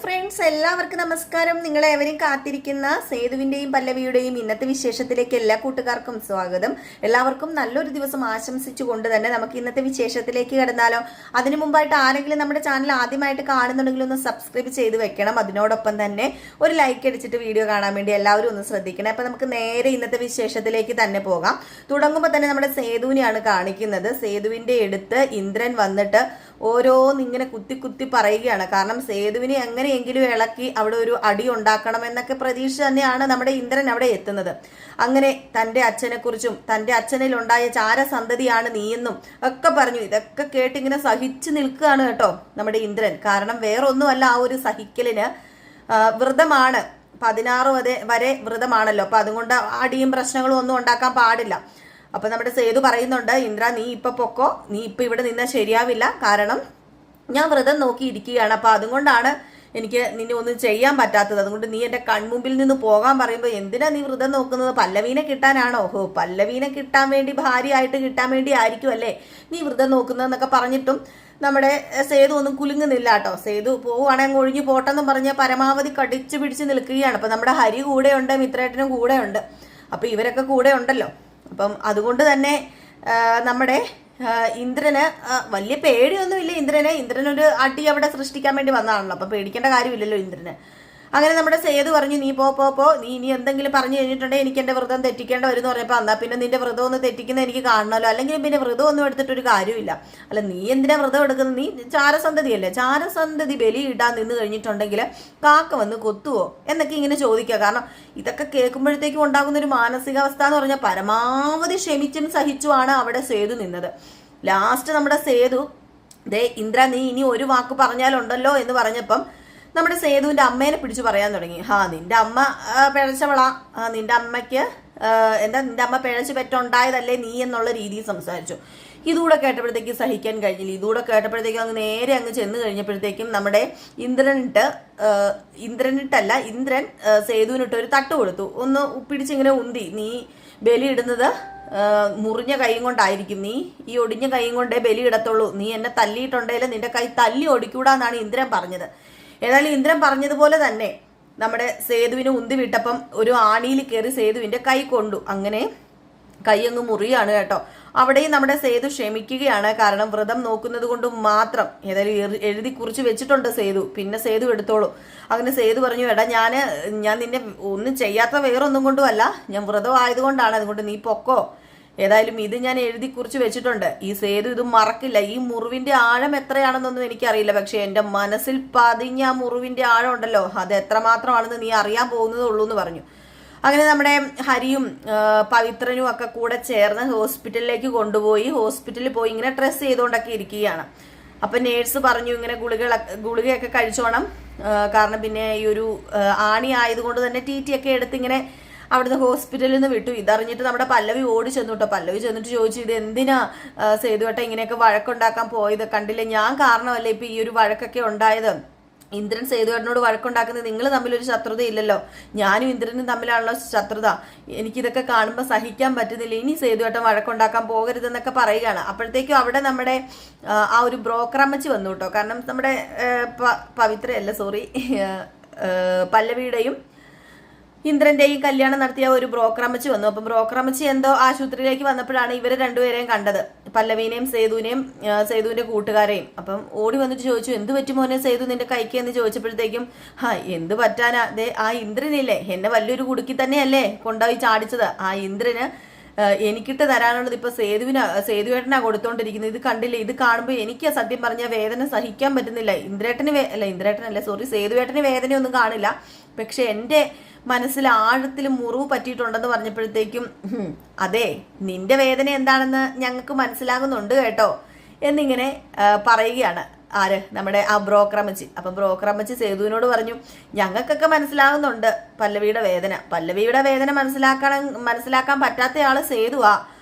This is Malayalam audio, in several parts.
ഫ്രണ്ട്സ്, എല്ലാവർക്കും നമസ്കാരം. നിങ്ങളെവരും കാത്തിരിക്കുന്ന സേതുവിന്റെയും പല്ലവിയുടെയും ഇന്നത്തെ വിശേഷത്തിലേക്ക് എല്ലാ കൂട്ടുകാർക്കും സ്വാഗതം. എല്ലാവർക്കും നല്ലൊരു ദിവസം ആശംസിച്ചുകൊണ്ട് തന്നെ നമുക്ക് ഇന്നത്തെ വിശേഷത്തിലേക്ക് കടന്നാലോ. അതിനു മുമ്പായിട്ട് ആരെങ്കിലും നമ്മുടെ ചാനൽ ആദ്യമായിട്ട് കാണുന്നുണ്ടെങ്കിൽ ഒന്ന് സബ്സ്ക്രൈബ് ചെയ്ത് വെക്കണം. അതിനോടൊപ്പം തന്നെ ഒരു ലൈക്ക് അടിച്ചിട്ട് വീഡിയോ കാണാൻ വേണ്ടി എല്ലാവരും ഒന്ന് ശ്രദ്ധിക്കണം. അപ്പൊ നമുക്ക് നേരെ ഇന്നത്തെ വിശേഷത്തിലേക്ക് തന്നെ പോകാം. തുടങ്ങുമ്പോൾ തന്നെ നമ്മുടെ സേതുവിനെയാണ് കാണിക്കുന്നത്. സേതുവിന്റെ അടുത്ത് ഇന്ദ്രൻ വന്നിട്ട് ഓരോന്നിങ്ങനെ കുത്തി കുത്തി പറയുകയാണ്. കാരണം സേതുവിനെ എങ്ങനെയെങ്കിലും ഇളക്കി അവിടെ ഒരു അടി ഉണ്ടാക്കണം എന്നൊക്കെ പ്രതീക്ഷ തന്നെയാണ് നമ്മുടെ ഇന്ദ്രൻ അവിടെ എത്തുന്നത്. അങ്ങനെ തന്റെ അച്ഛനെ കുറിച്ചും തന്റെ അച്ഛനിൽ ഉണ്ടായ ചാരസന്തതിയാണ് നീയെന്നും ഒക്കെ പറഞ്ഞു. ഇതൊക്കെ കേട്ടിങ്ങനെ സഹിച്ചു നിൽക്കുകയാണ് കേട്ടോ നമ്മുടെ ഇന്ദ്രൻ. കാരണം വേറൊന്നുമല്ല, ആ ഒരു സഹിക്കലിന് വ്രതമാണ്. 16 വരെ വ്രതമാണല്ലോ. അപ്പൊ അതുകൊണ്ട് അടിയും പ്രശ്നങ്ങളും ഒന്നും ഉണ്ടാക്കാൻ പാടില്ല. അപ്പൊ നമ്മുടെ സേതു പറയുന്നുണ്ട്, ഇന്ദ്ര നീ ഇപ്പൊ പൊക്കോ, നീ ഇപ്പൊ ഇവിടെ നിന്നാൽ ശരിയാവില്ല. കാരണം ഞാൻ വ്രതം നോക്കി ഇരിക്കുകയാണ്. അപ്പൊ അതുകൊണ്ടാണ് എനിക്ക് നിന്നെ ഒന്നും ചെയ്യാൻ പറ്റാത്തത്. അതുകൊണ്ട് നീ എന്റെ കൺമുമ്പിൽ നിന്ന് പോകാൻ പറയുമ്പോൾ എന്തിനാ നീ വ്രതം നോക്കുന്നത്? പല്ലവീനെ കിട്ടാനാണോ? ഓഹോ, പല്ലവീനെ കിട്ടാൻ വേണ്ടി, ഭാര്യയായിട്ട് കിട്ടാൻ വേണ്ടി ആയിരിക്കും അല്ലേ നീ വ്രതം നോക്കുന്നതെന്നൊക്കെ പറഞ്ഞിട്ടും നമ്മുടെ സേതു ഒന്നും കുലുങ്ങുന്നില്ല കേട്ടോ. സേതു പോവുകയാണെങ്കിൽ ഒഴിഞ്ഞു പോട്ടെന്നും പറഞ്ഞ് പരമാവധി കടിച്ചു പിടിച്ച് നിൽക്കുകയാണ്. അപ്പൊ നമ്മുടെ ഹരി കൂടെയുണ്ട്, മിത്രേട്ടനും കൂടെയുണ്ട്. അപ്പൊ ഇവരൊക്കെ കൂടെ ഉണ്ടല്ലോ. അപ്പം അതുകൊണ്ട് തന്നെ നമ്മുടെ ഇന്ദ്രന് വലിയ പേടിയൊന്നുമില്ല. ഇന്ദ്രനൊരു അടി അവിടെ സൃഷ്ടിക്കാൻ വേണ്ടി വന്നതാണല്ലോ. അപ്പൊ പേടിക്കേണ്ട കാര്യമില്ലല്ലോ ഇന്ദ്രന്. അങ്ങനെ നമ്മുടെ സേതു പറഞ്ഞു, നീ പോ നീ ഇനി എന്തെങ്കിലും പറഞ്ഞു കഴിഞ്ഞിട്ടുണ്ടെങ്കിൽ എനിക്ക് എന്റെ വ്രതം തെറ്റിക്കേണ്ട വരും എന്ന് പറഞ്ഞപ്പോൾ, എന്നാ പിന്നെ നിന്റെ വ്രതം ഒന്ന് തെറ്റിക്കുന്ന എനിക്ക് കാണണമല്ലോ, അല്ലെങ്കിൽ പിന്നെ വ്രതം ഒന്നും എടുത്തിട്ടൊരു കാര്യമില്ല. അല്ല, നീ എന്തിനാ വ്രതം എടുക്കുന്നത്? നീ ചാരസന്തതിയല്ലേ, ചാരസന്തതി ബലി ഇടാൻ നിന്ന് കഴിഞ്ഞിട്ടുണ്ടെങ്കിൽ കാക്ക വന്ന് കൊത്തുവോ എന്നൊക്കെ ഇങ്ങനെ ചോദിക്കുക. കാരണം ഇതൊക്കെ കേൾക്കുമ്പോഴത്തേക്കും ഉണ്ടാകുന്ന ഒരു മാനസികാവസ്ഥ എന്ന് പറഞ്ഞാൽ പരമാവധി ക്ഷമിച്ചും സഹിച്ചുമാണ് അവിടെ സേതു നിന്നത്. ലാസ്റ്റ് നമ്മുടെ സേതു, ദേ ഇന്ദ്ര നീ ഇനി ഒരു വാക്ക് പറഞ്ഞാലുണ്ടല്ലോ എന്ന് പറഞ്ഞപ്പം നമ്മുടെ സേതുവിന്റെ അമ്മേനെ പിടിച്ചു പറയാൻ തുടങ്ങി. നിന്റെ അമ്മ പിഴച്ചവളാ, നിന്റെ അമ്മയ്ക്ക് നിന്റെ അമ്മ പിഴച്ചു പെറ്റുണ്ടായതല്ലേ നീ എന്നുള്ള രീതിയിൽ സംസാരിച്ചു. ഇതുകൂടെ കേട്ടപ്പോഴത്തേക്ക് സഹിക്കാൻ കഴിഞ്ഞില്ല. ഇതുകൂടെ കേട്ടപ്പോഴത്തേക്കും അങ്ങ് നേരെ അങ്ങ് ചെന്ന് കഴിഞ്ഞപ്പോഴത്തേക്കും നമ്മുടെ ഇന്ദ്രൻ സേതുവിനിട്ട് ഒരു തട്ട് കൊടുത്തു. ഒന്ന് പിടിച്ചിങ്ങനെ ഉന്തി, നീ ബലി ഇടുന്നത് മുറിഞ്ഞ കൈയും കൊണ്ടായിരിക്കും, നീ ഈ ഒടിഞ്ഞ കൈയും കൊണ്ടേ ബലി ഇടത്തുള്ളൂ, നീ എന്നെ തല്ലിയിട്ടുണ്ടെങ്കിൽ നിന്റെ കൈ തല്ലി ഒടിക്കൂടാന്നാണ് ഇന്ദ്രൻ പറഞ്ഞത്. ഏതായാലും ഇന്ദ്രൻ പറഞ്ഞതുപോലെ തന്നെ നമ്മുടെ സേതുവിനെ ഉന്തി വിട്ടപ്പം ഒരു ആണിയിൽ കയറി സേതുവിന്റെ കൈ കൊണ്ടു. അങ്ങനെ കൈ അങ്ങ് മുറിയാണ് കേട്ടോ. അവിടെയും നമ്മുടെ സേതു ക്ഷമിക്കുകയാണ്. കാരണം വ്രതം നോക്കുന്നത് കൊണ്ട് മാത്രം ഏതായാലും എഴുതി കുറിച്ച് വെച്ചിട്ടുണ്ട് സേതു, പിന്നെ സേതു എടുത്തോളൂ. അങ്ങനെ സേതു പറഞ്ഞു, എടാ ഞാൻ നിന്നെ ഒന്നും ചെയ്യാത്ത വേറൊന്നും കൊണ്ടുമല്ല, ഞാൻ വ്രതം ആയതുകൊണ്ടാണ്, അതുകൊണ്ട് നീ പൊക്കോ. ഏതായാലും ഇത് ഞാൻ എഴുതി കുറിച്ച് വെച്ചിട്ടുണ്ട്. ഈ സേതു ഇത് മറക്കില്ല. ഈ മുറിവിന്റെ ആഴം എത്രയാണെന്നൊന്നും എനിക്കറിയില്ല, പക്ഷെ എന്റെ മനസ്സിൽ പതിഞ്ഞ ആ മുറിവിന്റെ ആഴം ഉണ്ടല്ലോ, അത് എത്രമാത്രമാണെന്ന് നീ അറിയാൻ പോകുന്നതേ ഉള്ളൂ എന്ന് പറഞ്ഞു. അങ്ങനെ നമ്മുടെ ഹരിയും പവിത്രനും ഒക്കെ കൂടെ ചേർന്ന് ഹോസ്പിറ്റലിലേക്ക് കൊണ്ടുപോയി. ഹോസ്പിറ്റലിൽ പോയി ഇങ്ങനെ ഡ്രസ്സ് ചെയ്തുകൊണ്ടൊക്കെ ഇരിക്കുകയാണ്. അപ്പൊ നേഴ്സ് പറഞ്ഞു, ഇങ്ങനെ ഗുളികയൊക്കെ കഴിച്ചോണം, കാരണം പിന്നെ ഈ ഒരു ആണി ആയതുകൊണ്ട് തന്നെ TT ഒക്കെ എടുത്ത് ഇങ്ങനെ അവിടുന്ന് ഹോസ്പിറ്റലിൽ നിന്ന് വിട്ടു. ഇതറിഞ്ഞിട്ട് നമ്മുടെ പല്ലവി ഓടി ചെന്നു കേട്ടോ. പല്ലവി ചെന്നിട്ട് ചോദിച്ചു, ഇത് എന്തിനാ സേതുവേട്ട ഇങ്ങനെയൊക്കെ വഴക്കുണ്ടാക്കാൻ പോയത്? കണ്ടില്ലേ, ഞാൻ കാരണമല്ലേ ഇപ്പൊ ഈ ഒരു വഴക്കൊക്കെ ഉണ്ടായത്. ഇന്ദ്രൻ സേതുവേട്ടനോട് വഴക്കുണ്ടാക്കുന്നത്, നിങ്ങൾ തമ്മിലൊരു ശത്രുത ഇല്ലല്ലോ, ഞാനും ഇന്ദ്രനും തമ്മിലാണല്ലോ ശത്രുത, എനിക്കിതൊക്കെ കാണുമ്പോൾ സഹിക്കാൻ പറ്റുന്നില്ല, ഇനി സേതുവേട്ടൻ വഴക്കുണ്ടാക്കാൻ പോകരുതെന്നൊക്കെ പറയുകയാണ്. അപ്പോഴത്തേക്കും അവിടെ നമ്മുടെ ആ ഒരു ബ്രോക്കർ അമ്മച്ചി വന്നു കേട്ടോ. കാരണം നമ്മുടെ പല്ലവിയുടെയും ഇന്ദ്രന്റെയും കല്യാണം നടത്തിയ ഒരു ബ്രോക്കർ അമ്മച്ചി വന്നു. അപ്പം ബ്രോക്കർ അമ്മച്ചി എന്തോ ആശുപത്രിയിലേക്ക് വന്നപ്പോഴാണ് ഇവരെ രണ്ടുപേരെയും കണ്ടത്, പല്ലവീനെയും സേതുവിന്റെ കൂട്ടുകാരെയും. അപ്പം ഓടി വന്നിട്ട് ചോദിച്ചു, എന്ത് പറ്റി മോനെ സേതു നിന്റെ കൈക്ക് എന്ന് ചോദിച്ചപ്പോഴത്തേക്കും, എന്ത് പറ്റാനാ, ആ ഇന്ദ്രനില്ലേ എന്നെ വലിയൊരു കുടുക്കി തന്നെയല്ലേ കൊണ്ടുപോയി ചാടിച്ചത്, ആ ഇന്ദ്രന് എനിക്കിട്ട് തരാനുള്ളത് ഇപ്പൊ സേതുവേട്ടനാ കൊടുത്തോണ്ടിരിക്കുന്നത്. ഇത് കണ്ടില്ലേ, ഇത് കാണുമ്പോൾ എനിക്ക് സത്യം പറഞ്ഞ വേദന സഹിക്കാൻ പറ്റുന്നില്ല. സേതുവേട്ടന് വേദനയൊന്നും കാണില്ല, പക്ഷെ എന്റെ മനസ്സിൽ ആഴത്തിൽ മുറിവ് പറ്റിയിട്ടുണ്ടെന്ന് പറഞ്ഞപ്പോഴത്തേക്കും, അതെ നിന്റെ വേദന എന്താണെന്ന് ഞങ്ങൾക്ക് മനസ്സിലാകുന്നുണ്ട് കേട്ടോ എന്നിങ്ങനെ പറയുകയാണ്. നമ്മുടെ ആ ബ്രോക്കർ അമ്മച്ചി. അപ്പം ബ്രോക്കർ അമ്മച്ചി സേതുവിനോട് പറഞ്ഞു, ഞങ്ങൾക്കൊക്കെ മനസ്സിലാകുന്നുണ്ട് പല്ലവിയുടെ വേദന മനസ്സിലാക്കാൻ പറ്റാത്തയാള് സേതുവാ,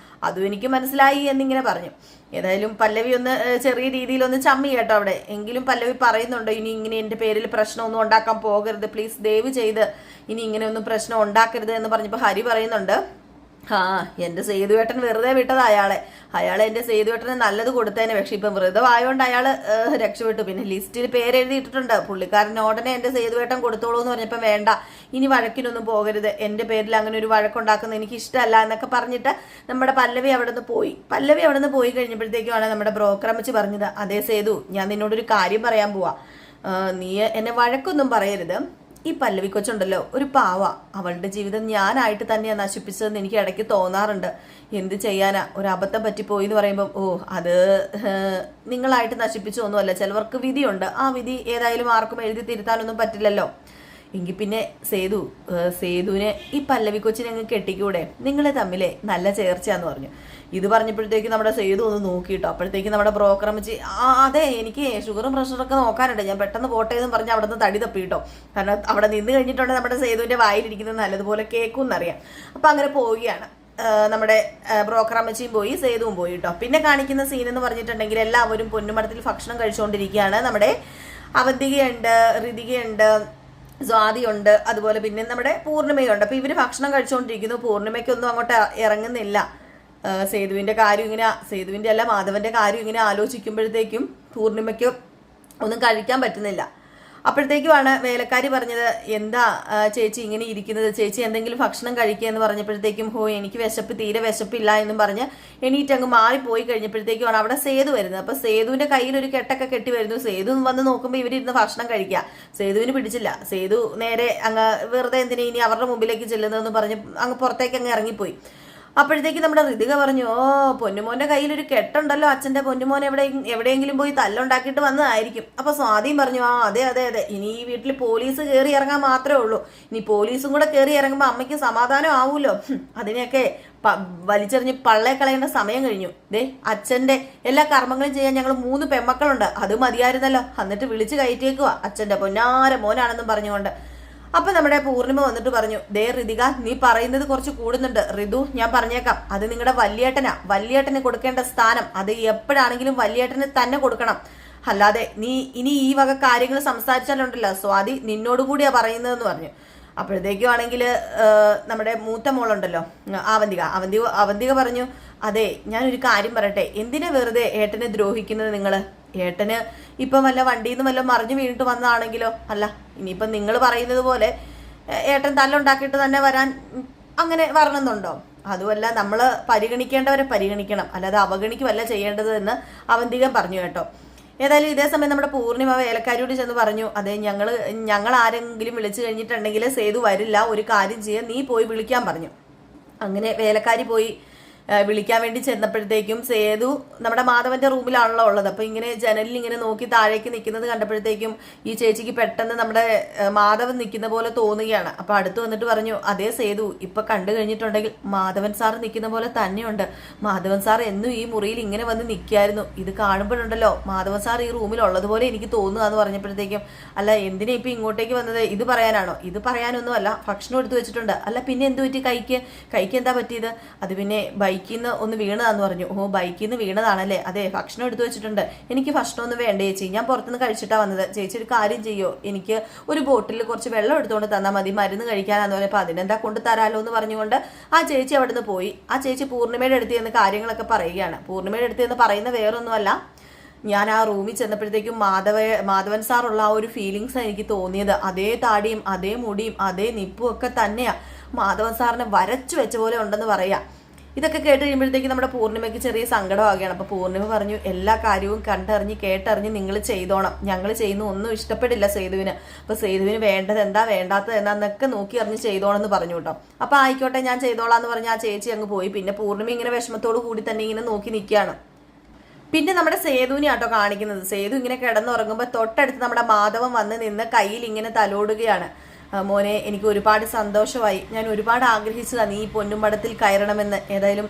അതും എനിക്ക് മനസ്സിലായി എന്നിങ്ങനെ പറഞ്ഞു. ഏതായാലും പല്ലവി ഒന്ന് ചെറിയ രീതിയിലൊന്ന് ചമ്മി കേട്ടോ അവിടെ. എങ്കിലും പല്ലവി പറയുന്നുണ്ട്, ഇനി ഇങ്ങനെ എൻ്റെ പേരിൽ പ്രശ്നമൊന്നും ഉണ്ടാക്കാൻ പോകരുത്, പ്ലീസ് ദയവ് ചെയ്ത് ഇനി ഇങ്ങനെ ഒന്നും പ്രശ്നം ഉണ്ടാക്കരുത് എന്ന് പറഞ്ഞപ്പോൾ ഹരി പറയുന്നുണ്ട്, ആ എന്റെ സേതുവേട്ടൻ വെറുതെ വിട്ടത് അയാളെ എന്റെ സേതുവേട്ടന് നല്ലത് കൊടുത്തേനെ. പക്ഷെ ഇപ്പം വ്രതമായോണ്ട് അയാള് രക്ഷപ്പെട്ടു. പിന്നെ ലിസ്റ്റിൽ പേരെഴുതിയിട്ടിട്ടുണ്ട്. പുള്ളിക്കാരൻ ഉടനെ എന്റെ സേതുവേട്ടൻ കൊടുത്തോളൂ എന്ന് പറഞ്ഞപ്പോൾ വേണ്ട, ഇനി വഴക്കിനൊന്നും പോകരുത്, എന്റെ പേരിൽ അങ്ങനെ ഒരു വഴക്കുണ്ടാക്കുന്നത് എനിക്ക് ഇഷ്ടമല്ല എന്നൊക്കെ പറഞ്ഞിട്ട് നമ്മുടെ പല്ലവി അവിടെ നിന്ന് പോയി കഴിഞ്ഞപ്പോഴത്തേക്കുമാണ് നമ്മുടെ ബ്രോക്കർ അമ്മച്ചി പറഞ്ഞത്, അതേ സേതു, ഞാൻ നിന്നോടൊരു കാര്യം പറയാൻ പോവാ. നീ എന്നെ വഴക്കൊന്നും പറയരുത്. ഈ പല്ലവി കൊച്ചുണ്ടല്ലോ ഒരു പാവ, അവളുടെ ജീവിതം ഞാനായിട്ട് തന്നെയാണ് നശിപ്പിച്ചതെന്ന് എനിക്ക് ഇടയ്ക്ക് തോന്നാറുണ്ട്. എന്ത് ചെയ്യാനാ, ഒരു അബദ്ധം പറ്റിപ്പോയി എന്ന് പറയുമ്പോൾ അത് നിങ്ങളായിട്ട് നശിപ്പിച്ചു ഒന്നുമല്ല, ചിലവർക്ക് വിധിയുണ്ട്. ആ വിധി ഏതായാലും ആർക്കും എഴുതി തിരുത്താനൊന്നും പറ്റില്ലല്ലോ. എങ്കിൽ പിന്നെ സേതുവിനെ ഈ പല്ലവി കൊച്ചിനെ അങ്ങ് കെട്ടിക്കൂടെ, നിങ്ങളെ തമ്മിലെ നല്ല ചേർച്ചയാന്ന് പറഞ്ഞു. ഇത് പറഞ്ഞപ്പോഴത്തേക്ക് നമ്മുടെ സേതു ഒന്ന് നോക്കിയിട്ടോ. അപ്പോഴത്തേക്ക് നമ്മുടെ ബ്രോക്കർ അമ്മച്ചി, അതെ എനിക്ക് ഷുഗറും പ്രഷറൊക്കെ നോക്കാനുണ്ട്, ഞാൻ പെട്ടെന്ന് പോട്ടെ എന്ന് പറഞ്ഞ് അവിടെ നിന്ന് തടി തപ്പിട്ടോ. കാരണം അവിടെ നിന്ന് കഴിഞ്ഞിട്ടുണ്ടെങ്കിൽ നമ്മുടെ സേതുവിന്റെ വായിലിരിക്കുന്നത് നല്ലതുപോലെ കേൾക്കും എന്നറിയാം. അപ്പൊ അങ്ങനെ പോവുകയാണ്. നമ്മുടെ ബ്രോക്കർ അമ്മച്ചിയും പോയി, സേതുവും പോയി കേട്ടോ. പിന്നെ കാണിക്കുന്ന സീൻ എന്ന് പറഞ്ഞിട്ടുണ്ടെങ്കിൽ എല്ലാവരും പൊന്നുമടത്തിൽ ഭക്ഷണം കഴിച്ചുകൊണ്ടിരിക്കുകയാണ്. നമ്മുടെ അവന്തികയുണ്ട്, ഋതികയുണ്ട്, സ്വാതിയുണ്ട്, അതുപോലെ പിന്നെ നമ്മുടെ പൂർണിമയുണ്ട്. അപ്പൊ ഇവര് ഭക്ഷണം കഴിച്ചുകൊണ്ടിരിക്കുന്നു. പൂർണിമയ്ക്കൊന്നും അങ്ങോട്ട് ഇറങ്ങുന്നില്ല. സേതുവിന്റെ അല്ല മാധവന്റെ കാര്യം ഇങ്ങനെ ആലോചിക്കുമ്പോഴത്തേക്കും പൂർണിമയ്ക്ക് ഒന്നും കഴിക്കാൻ പറ്റുന്നില്ല. അപ്പോഴത്തേക്കുമാണ് വേലക്കാരി പറഞ്ഞത്, എന്താ ചേച്ചി ഇങ്ങനെ ഇരിക്കുന്നത്, ചേച്ചി എന്തെങ്കിലും ഭക്ഷണം കഴിക്കുക എന്ന് പറഞ്ഞപ്പോഴത്തേക്കും എനിക്ക് തീരെ വിശപ്പില്ല എന്നും പറഞ്ഞ് എണീറ്റ് അങ്ങ് മാറിപ്പോയി കഴിഞ്ഞപ്പോഴത്തേക്കുമാണ് അവിടെ സേതു വരുന്നത്. അപ്പൊ സേതുവിന്റെ കയ്യിൽ ഒരു കെട്ടൊക്കെ കെട്ടി വരുന്നു. സേതു വന്ന് നോക്കുമ്പോൾ ഇവരിരുന്ന് ഭക്ഷണം കഴിക്കുക. സേതുവിന് പിടിച്ചില്ല. സേതു നേരെ അങ്ങ് വെറുതെ എന്തിനാ ഇനി അവരുടെ മുമ്പിലേക്ക് ചെല്ലുന്നതെന്ന് പറഞ്ഞ് അങ്ങ് പുറത്തേക്ക് അങ്ങ് ഇറങ്ങിപ്പോയി. അപ്പോഴത്തേക്ക് നമ്മുടെ ഋതിക പറഞ്ഞു, പൊന്നുമോന്റെ കയ്യിൽ ഒരു കെട്ടുണ്ടല്ലോ, അച്ഛന്റെ പൊന്നുമോൻ എവിടെയെങ്കിലും പോയി തല്ലുണ്ടാക്കിയിട്ട് വന്നതായിരിക്കും. അപ്പൊ സ്വാതിയും പറഞ്ഞു, അതെ അതെ അതെ, ഇനി ഈ വീട്ടിൽ പോലീസ് കയറി ഇറങ്ങാൻ മാത്രമേ ഉള്ളൂ, ഇനി പോലീസും കൂടെ കയറി ഇറങ്ങുമ്പോൾ അമ്മയ്ക്ക് സമാധാനം ആവൂലോ, അതിനെയൊക്കെ വലിച്ചെറിഞ്ഞ് പള്ളയെ കളയേണ്ട സമയം കഴിഞ്ഞു. അച്ഛന്റെ എല്ലാ കർമ്മങ്ങളും ചെയ്യാൻ ഞങ്ങൾ 3 പെമ്മക്കളുണ്ട്, അത് മതിയായിരുന്നല്ലോ, എന്നിട്ട് വിളിച്ചു കയറ്റിയേക്കുക അച്ഛന്റെ പൊന്നാര മോനാണെന്നും പറഞ്ഞുകൊണ്ട്. അപ്പൊ നമ്മുടെ പൂർണിമ വന്നിട്ട് പറഞ്ഞു, ഋതിക, നീ പറയുന്നത് കുറച്ച് കൂടുന്നുണ്ട്. ഋതു, ഞാൻ പറഞ്ഞേക്കാം, അത് നിങ്ങളുടെ വല്യേട്ടന് കൊടുക്കേണ്ട സ്ഥാനം അത് എപ്പോഴാണെങ്കിലും വല്യേട്ടന് തന്നെ കൊടുക്കണം. അല്ലാതെ നീ ഇനി ഈ വക കാര്യങ്ങൾ സംസാരിച്ചാലുണ്ടല്ലോ സ്വാതി നിന്നോടുകൂടിയാ പറയുന്നതെന്ന് പറഞ്ഞു. അപ്പോഴത്തേക്കും ആണെങ്കിൽ നമ്മുടെ മൂത്ത മോളുണ്ടല്ലോ അവന്തിക പറഞ്ഞു, അതെ ഞാനൊരു കാര്യം പറയട്ടെ, എന്തിനാ വെറുതെ ഏട്ടനെ ദ്രോഹിക്കുന്നത് നിങ്ങള്? ഏട്ടന് ഇപ്പം വല്ല വണ്ടിയിൽ നിന്ന് വല്ല മറിഞ്ഞു വീണിട്ട് വന്നതാണെങ്കിലോ? അല്ല, ഇനിയിപ്പം നിങ്ങൾ പറയുന്നത് പോലെ ഏട്ടൻ തല്ലുണ്ടാക്കിയിട്ട് തന്നെ വരാൻ അങ്ങനെ വരണമെന്നുണ്ടോ? അതുമല്ല, നമ്മൾ പരിഗണിക്കേണ്ടവരെ പരിഗണിക്കണം, അല്ലാതെ അവഗണിക്കുമല്ല ചെയ്യേണ്ടത് എന്ന് അവന്തിക പറഞ്ഞു കേട്ടോ. ഏതായാലും ഇതേ സമയം നമ്മുടെ പൂർണിമ വേലക്കാരിയോട് ചെന്ന് പറഞ്ഞു, അതെ ഞങ്ങൾ ആരെങ്കിലും വിളിച്ചു കഴിഞ്ഞിട്ടുണ്ടെങ്കിൽ സേതു വരില്ല, ഒരു കാര്യം ചെയ്യാൻ നീ പോയി വിളിക്കാൻ പറഞ്ഞു. അങ്ങനെ വേലക്കാരി പോയി വിളിക്കാൻ വേണ്ടി ചെന്നപ്പോഴത്തേക്കും സേതു നമ്മുടെ മാധവന്റെ റൂമിലാണല്ലോ ഉള്ളത്. അപ്പൊ ഇങ്ങനെ ജനലിൽ ഇങ്ങനെ നോക്കി താഴേക്ക് നിൽക്കുന്നത് കണ്ടപ്പോഴത്തേക്കും ഈ ചേച്ചിക്ക് പെട്ടെന്ന് നമ്മുടെ മാധവൻ നിൽക്കുന്ന പോലെ തോന്നുകയാണ്. അപ്പൊ അടുത്ത് വന്നിട്ട് പറഞ്ഞു, അതേ സേതു, ഇപ്പൊ കണ്ടു കഴിഞ്ഞിട്ടുണ്ടെങ്കിൽ മാധവൻ സാർ നിൽക്കുന്ന പോലെ തന്നെയുണ്ട്. മാധവൻ സാർ എന്നും ഈ മുറിയിൽ ഇങ്ങനെ വന്ന് നിൽക്കായിരുന്നു, ഇത് കാണുമ്പോഴുണ്ടല്ലോ മാധവൻ സാർ ഈ റൂമിൽ ഉള്ളതുപോലെ എനിക്ക് തോന്നുക എന്ന് പറഞ്ഞപ്പോഴത്തേക്കും, അല്ല എന്തിനാ ഇപ്പൊ ഇങ്ങോട്ടേക്ക് വന്നത്, ഇത് പറയാനാണോ? ഇത് പറയാനൊന്നും അല്ല, ഭക്ഷണം എടുത്തു വെച്ചിട്ടുണ്ട്. അല്ല പിന്നെ എന്ത് പറ്റി, കൈക്ക് എന്താ പറ്റിയത്? അത് പിന്നെ ബൈക്കിൽ നിന്ന് ഒന്ന് വീണതാന്ന് പറഞ്ഞു. ബൈക്കിൽ നിന്ന് വീണതാണല്ലേ? അതെ, ഭക്ഷണം എടുത്തു വെച്ചിട്ടുണ്ട്. എനിക്ക് ഭക്ഷണമൊന്നും വേണ്ട ചേച്ചി, ഞാൻ പുറത്തുനിന്ന് കഴിച്ചിട്ടാ വന്നത്. ചേച്ചി ഒരു കാര്യം ചെയ്യോ, എനിക്ക് ഒരു ബോട്ടിൽ കുറച്ച് വെള്ളം എടുത്തുകൊണ്ട് തന്നാൽ മതി, മരുന്ന് കഴിക്കാനാന്ന് പറഞ്ഞപ്പോൾ അതിനെന്താ കൊണ്ട് തരാലോ എന്ന് പറഞ്ഞുകൊണ്ട് ആ ചേച്ചി അവിടെ നിന്ന് പോയി. ആ ചേച്ചി പൂർണിമയുടെ അടുത്ത് നിന്ന് കാര്യങ്ങളൊക്കെ പറയുകയാണ്. പൂർണിമയുടെ അടുത്ത് നിന്ന് പറയുന്ന വേറൊന്നുമല്ല, ഞാൻ ആ റൂമിൽ ചെന്നപ്പോഴത്തേക്കും മാധവൻ സാറുള്ള ആ ഒരു ഫീലിങ്സ് എനിക്ക് തോന്നിയത്. അതേ താടിയും അതേ മുടിയും അതേ നിപ്പും ഒക്കെ തന്നെയാ മാധവൻ സാറിനെ വരച്ചു വെച്ച പോലെ ഉണ്ടെന്ന് പറയാം. ഇതൊക്കെ കേട്ട് കഴിയുമ്പോഴത്തേക്ക് നമ്മുടെ പൂർണിമയ്ക്ക് ചെറിയ സങ്കടമാകുകയാണ്. അപ്പോൾ പൂർണിമ പറഞ്ഞു, എല്ലാ കാര്യവും കണ്ടറിഞ്ഞ് കേട്ടറിഞ്ഞ് നിങ്ങൾ ചെയ്തോണം, ഞങ്ങൾ ചെയ്യുന്ന ഒന്നും ഇഷ്ടപ്പെടില്ല സേതുവിന്. അപ്പോൾ സേതുവിന് വേണ്ടത് എന്താ വേണ്ടാത്തത് എന്നാന്നൊക്കെ നോക്കി അറിഞ്ഞ് ചെയ്തോണം എന്ന് പറഞ്ഞു കേട്ടോ. അപ്പോൾ ആയിക്കോട്ടെ ഞാൻ ചെയ്തോളാന്ന് പറഞ്ഞ് ആ ചേച്ചി അങ്ങ് പോയി. പിന്നെ പൂർണിമ ഇങ്ങനെ വിഷമത്തോടു കൂടി തന്നെ ഇങ്ങനെ നോക്കി നിൽക്കുകയാണ്. പിന്നെ നമ്മുടെ സേതുവിനെ ആട്ടോ കാണിക്കുന്നത്. സേതു ഇങ്ങനെ കിടന്നുറങ്ങുമ്പോൾ തൊട്ടടുത്ത് നമ്മുടെ മാധവൻ വന്ന് നിന്ന് കയ്യിൽ ഇങ്ങനെ തലോടുകയാണ്. മോനെ, എനിക്ക് ഒരുപാട് സന്തോഷമായി, ഞാൻ ഒരുപാട് ആഗ്രഹിച്ചതാണ് നീ ഈ പൊന്നുമടത്തിൽ കയറണമെന്ന്. ഏതായാലും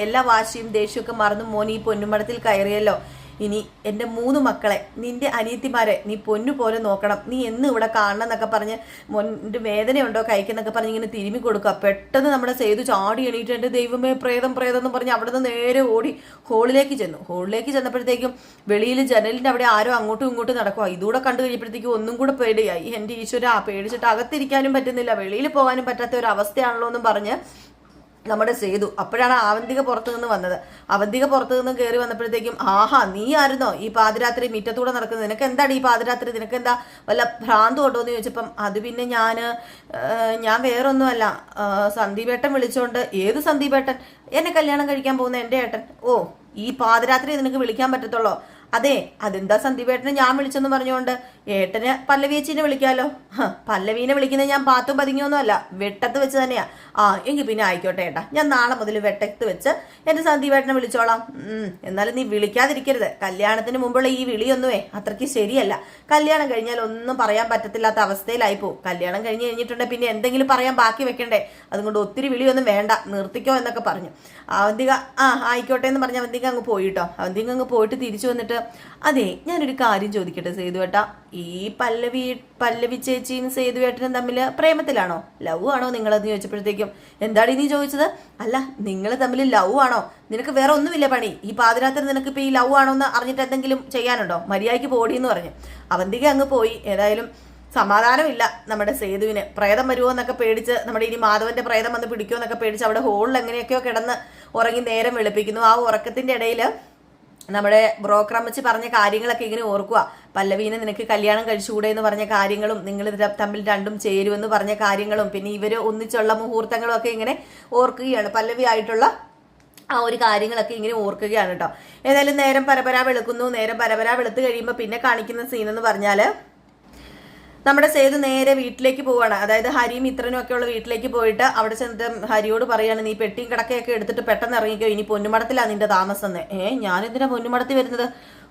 എല്ലാ വാശിയും ദേഷ്യമൊക്കെ മറന്നു മോൻ ഈ പൊന്നുമടത്തിൽ കയറിയല്ലോ. ഇനി എൻ്റെ 3 മക്കളെ, നിന്റെ അനിയത്തിമാരെ നീ പൊന്നു പോലെ നോക്കണം, നീ എന്നും ഇവിടെ കാണണം എന്നൊക്കെ പറഞ്ഞ് മോൻ്റെ വേദനയുണ്ടോ കൈക്കെന്നൊക്കെ പറഞ്ഞ് ഇങ്ങനെ തിരുമ്മി കൊടുക്കുക. പെട്ടെന്ന് നമ്മുടെ സേതു ചാടി എണീറ്റ് എൻ്റെ ദൈവമേ പ്രേതം എന്ന് പറഞ്ഞ് അവിടെ നിന്ന് നേരെ ഓടി ഹോളിലേക്ക് ചെന്നു. ഹോളിലേക്ക് ചെന്നപ്പോഴത്തേക്കും വെളിയിൽ ജനലിൻ്റെ അവിടെ ആരോ അങ്ങോട്ടും ഇങ്ങോട്ടും നടക്കുക. ഇതുകൂടെ കണ്ടു കഴിഞ്ഞപ്പോഴത്തേക്കും ഒന്നും കൂടെ പേടിയായി. എൻ്റെ ഈശ്വര, പേടിച്ചിട്ട് അകത്തിരിക്കാനും പറ്റുന്നില്ല, വെളിയിൽ പോകാനും പറ്റാത്ത ഒരു അവസ്ഥയാണല്ലോ എന്നും പറഞ്ഞ് നമ്മുടെ സേതു. അപ്പോഴാണ് അവന്തിക പുറത്തു നിന്ന് വന്നത്. അവന്തിക പുറത്തു നിന്ന് കയറി വന്നപ്പോഴത്തേക്കും, ആഹാ നീ ആയിരുന്നോ ഈ പാതിരാത്രി മിറ്റത്തൂടെ നടക്കുന്നത്? നിനക്ക് എന്താണ് ഈ പാതിരാത്രി? നിനക്ക് എന്താ വല്ല ഭ്രാന്ത് കൊണ്ടോ എന്ന് ചോദിച്ചപ്പം, അത് പിന്നെ ഞാൻ വേറൊന്നുമല്ല, സന്ദീപേട്ടൻ വിളിച്ചോണ്ട്. ഏത് സന്ദീപേട്ടൻ? എന്നെ കല്യാണം കഴിക്കാൻ പോകുന്ന എൻ്റെ ഏട്ടൻ. ഓ, ഈ പാതിരാത്രി നിനക്ക് വിളിക്കാൻ പറ്റത്തുള്ളോ? അതെ, അതെന്താ സന്ദീപേട്ടനെ ഞാൻ വിളിച്ചെന്ന് പറഞ്ഞുകൊണ്ട്? ഏട്ടന് പല്ലവിയേച്ചിനെ വിളിക്കാലോ. പല്ലവീനെ വിളിക്കുന്നത് ഞാൻ പാത്തും പതുങ്ങിയൊന്നും അല്ല, വെട്ടത്ത് വെച്ച് തന്നെയാ. എങ്കിൽ പിന്നെ ആയിക്കോട്ടെ ഏട്ടാ, ഞാൻ നാളെ മുതൽ വെട്ടത്ത് വെച്ച് എന്റെ സന്ദീപേട്ടനെ വിളിച്ചോളാം. എന്നാലും നീ വിളിക്കാതിരിക്കരുത്. കല്യാണത്തിന് മുമ്പുള്ള ഈ വിളിയൊന്നുമേ അത്രയ്ക്ക് ശരിയല്ല. കല്യാണം കഴിഞ്ഞാൽ ഒന്നും പറയാൻ പറ്റത്തില്ലാത്ത അവസ്ഥയിലായി പോകും. കല്യാണം കഴിഞ്ഞിട്ടുണ്ടെങ്കിൽ പിന്നെ എന്തെങ്കിലും പറയാൻ ബാക്കി വെക്കണ്ടേ? അതുകൊണ്ട് ഒത്തിരി വിളിയൊന്നും വേണ്ട, നിർത്തിക്കോ എന്നൊക്കെ പറഞ്ഞു. അവന്തിക ആയിക്കോട്ടെ എന്ന് പറഞ്ഞ അവന്തിക അങ്ങ് പോയിട്ടോ. അവന്തിക അങ്ങ് പോയിട്ട് തിരിച്ചു വന്നിട്ട്, അതെ ഞാനൊരു കാര്യം ചോദിക്കട്ടെ സേതുവേട്ടാ, ഈ പല്ലവി ചേച്ചിയും സേതുവേട്ടനും തമ്മിൽ പ്രേമത്തിലാണോ, ലവ് ആണോ നിങ്ങളെന്ന് ചോദിച്ചപ്പോഴത്തേക്കും, എന്താണ് നീ ചോദിച്ചത്? അല്ല, നിങ്ങൾ തമ്മിൽ ലവ് ആണോ? നിനക്ക് വേറെ ഒന്നുമില്ല പണി? ഈ പാതിരാത്രി നിനക്ക് ഇപ്പൊ ഈ ലവ് ആണോ എന്ന് അറിഞ്ഞിട്ട് എന്തെങ്കിലും ചെയ്യാനുണ്ടോ? മര്യാദയ്ക്ക് പോടിയെന്ന് പറഞ്ഞു. അവന്തിക അങ്ങ് പോയി. ഏതായാലും സമാധാനമില്ല നമ്മുടെ സേതുവിന്. പ്രേതം വരുമോ എന്നൊക്കെ പേടിച്ച്, നമ്മുടെ ഇനി മാധവന്റെ പ്രേതം വന്ന് പിടിക്കുമോ എന്നൊക്കെ പേടിച്ച് അവിടെ ഹോളിൽ എങ്ങനെയൊക്കെയോ കിടന്ന് ഉറങ്ങി നേരം വെളുപ്പിക്കുന്നു. ആ ഉറക്കത്തിന്റെ ഇടയിൽ നമ്മുടെ ബ്രോക്കർ അമ്മച്ചി പറഞ്ഞ കാര്യങ്ങളൊക്കെ ഇങ്ങനെ ഓർക്കുക. പല്ലവീനെ നിനക്ക് കല്യാണം കഴിച്ചുകൂടെ എന്ന് പറഞ്ഞ കാര്യങ്ങളും, നിങ്ങൾ തമ്മിൽ രണ്ടും ചേരുമെന്ന് പറഞ്ഞ കാര്യങ്ങളും, പിന്നെ ഇവര് ഒന്നിച്ചുള്ള മുഹൂർത്തങ്ങളും ഒക്കെ ഇങ്ങനെ ഓർക്കുകയാണ്. പല്ലവി ആയിട്ടുള്ള ആ ഒരു കാര്യങ്ങളൊക്കെ ഇങ്ങനെ ഓർക്കുകയാണ് കേട്ടോ. ഏതായാലും നേരം പരപരാ വെളുക്കുന്നു. നേരം പരപരാ വെളുത്ത് കഴിയുമ്പോൾ പിന്നെ കാണിക്കുന്ന സീൻ എന്ന് പറഞ്ഞാല്, നമ്മുടെ സേതു നേരെ വീട്ടിലേക്ക് പോവാണ്. അതായത് ഹരിയും മിത്രനും ഒക്കെ ഉള്ള വീട്ടിലേക്ക് പോയിട്ട് അവിടെ ചെന്നിട്ട് ഹരിയോട് പറയാണ്, നീ പെട്ടിയും കിടക്കയൊക്കെ എടുത്തിട്ട് പെട്ടെന്ന് ഇറങ്ങിക്കോ, ഇനി പൊന്നുമടത്തിലാ നിന്റെ താമസം. ഞാനെന്തിനാ പൊന്നുമടത്തിൽ വരുന്നത്?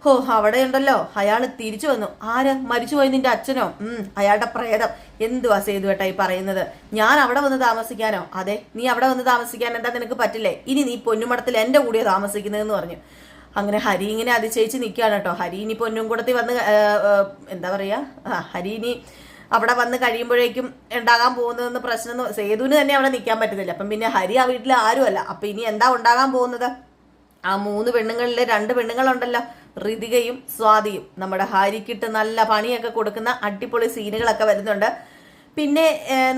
ഹോ, അവിടെ ഉണ്ടല്ലോ അയാൾ തിരിച്ചു വന്നു. ആര്? മരിച്ചുപോയി നിന്റെ അച്ഛനോ? അയാളുടെ പ്രേതം. എന്തുവാ സേതുവേട്ടാ ഈ പറയുന്നത്? ഞാൻ അവിടെ വന്ന് താമസിക്കാനോ? അതെ, നീ അവിടെ വന്ന് താമസിക്കാൻ എന്താ നിനക്ക് പറ്റില്ലേ? ഇനി നീ പൊന്നുമടത്തിൽ എന്റെ കൂടെ താമസിക്കുന്നതെന്ന് പറഞ്ഞു. അങ്ങനെ ഹരി ഇങ്ങനെ അതിശയിച്ച് നിൽക്കുകയാണ് കേട്ടോ. ഹരി ഇനി പൊന്നുംകുടത്തിൽ വന്ന് എന്താ പറയാ, ഹരി ഇനി അവിടെ വന്ന് കഴിയുമ്പോഴേക്കും ഉണ്ടാകാൻ പോകുന്നതെന്ന് പ്രശ്നം. സേതുവിന് തന്നെ അവിടെ നിൽക്കാൻ പറ്റുന്നില്ല. അപ്പം പിന്നെ ഹരി ആ വീട്ടിൽ ആരുമല്ല. അപ്പൊ ഇനി എന്താ ഉണ്ടാകാൻ പോകുന്നത്? ആ 3 പെണ്ണുങ്ങളിലെ 2 പെണ്ണുങ്ങളുണ്ടല്ലോ, ഋതികയും സ്വാതിയും. നമ്മുടെ ഹരിക്കിട്ട് നല്ല പണിയൊക്കെ കൊടുക്കുന്ന അടിപൊളി സീനുകളൊക്കെ വരുന്നുണ്ട്. പിന്നെ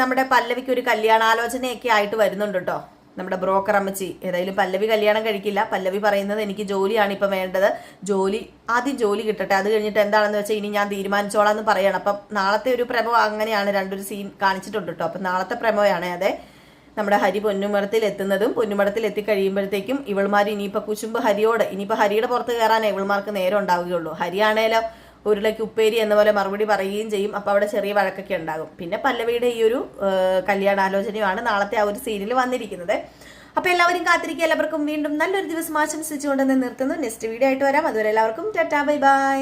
നമ്മുടെ പല്ലവിക്ക് ഒരു കല്യാണാലോചനയൊക്കെ ആയിട്ട് വരുന്നുണ്ട് കേട്ടോ നമ്മുടെ ബ്രോക്കർ അമ്മച്ചി. ഏതായാലും പല്ലവി കല്യാണം കഴിക്കില്ല. പല്ലവി പറയുന്നത്, എനിക്ക് ജോലിയാണ് ഇപ്പം വേണ്ടത്, ആദ്യം ജോലി കിട്ടട്ടെ, അത് കഴിഞ്ഞിട്ട് എന്താണെന്ന് വെച്ചാൽ ഇനി ഞാൻ തീരുമാനിച്ചോളാം എന്ന് പറയണം. അപ്പം നാളത്തെ ഒരു പ്രമോ അങ്ങനെയാണ്, 2 സീൻ കാണിച്ചിട്ടുണ്ട് കേട്ടോ. അപ്പം നാളത്തെ പ്രമോയാണ്. അതെ, നമ്മുടെ ഹരി പൊന്നുമടത്തിൽ എത്തുന്നതും പൊന്നുമടത്തിൽ എത്തിക്കഴിയുമ്പോഴത്തേക്കും ഇവൾമാർ ഇനിയിപ്പോൾ കുശുമ്പ് ഹരിയോട്, ഇനിയിപ്പോൾ ഹരിയുടെ പുറത്ത് കയറാനേ ഇവൾമാർക്ക് നേരം ഉണ്ടാവുകയുള്ളൂ. ഹരിയാണേലോ ഉരുളയ്ക്ക് ഉപ്പേരി എന്ന പോലെ മറുപടി പറയുകയും ചെയ്യും. അപ്പോൾ അവിടെ ചെറിയ വഴക്കൊക്കെ ഉണ്ടാകും. പിന്നെ പല്ലവിയുടെ ഈ ഒരു കല്യാണാലോചനയുമാണ് നാളത്തെ ആ ഒരു സീരിയൽ വന്നിരിക്കുന്നത്. അപ്പോൾ എല്ലാവരും കാത്തിരിക്കുക. എല്ലാവർക്കും വീണ്ടും നല്ലൊരു ദിവസം ആശംസിച്ചുകൊണ്ട് നിർത്തുന്നു. നെക്സ്റ്റ് വീഡിയോ ആയിട്ട് വരാം. അതുവരെ എല്ലാവർക്കും ടാറ്റാ, ബൈ ബൈ.